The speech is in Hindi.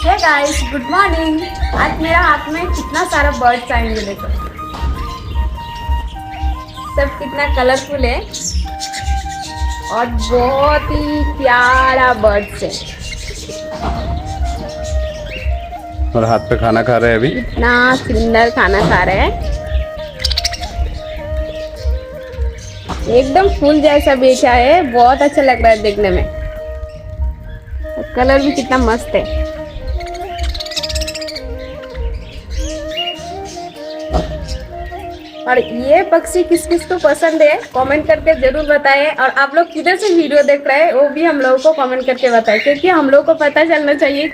Hey guys, good morning. आज मेरा हाथ में कितना सारा बर्ड्स आएंगे, देखो सब कितना कलरफुल है और बहुत ही प्यारा बर्ड्स है। और हाथ पे खाना खा रहे हैं अभी। इतना सुंदर खाना खा रहे हैं, एकदम फूल जैसा बेचा है। बहुत अच्छा लग रहा है देखने में, कलर भी कितना मस्त है। और ये पक्षी किस किस को पसंद है कमेंट करके जरूर बताएं। और आप लोग किधर से वीडियो देख रहे हैं वो भी हम लोगों को कमेंट करके बताएं, क्योंकि हम लोगों को पता चलना चाहिए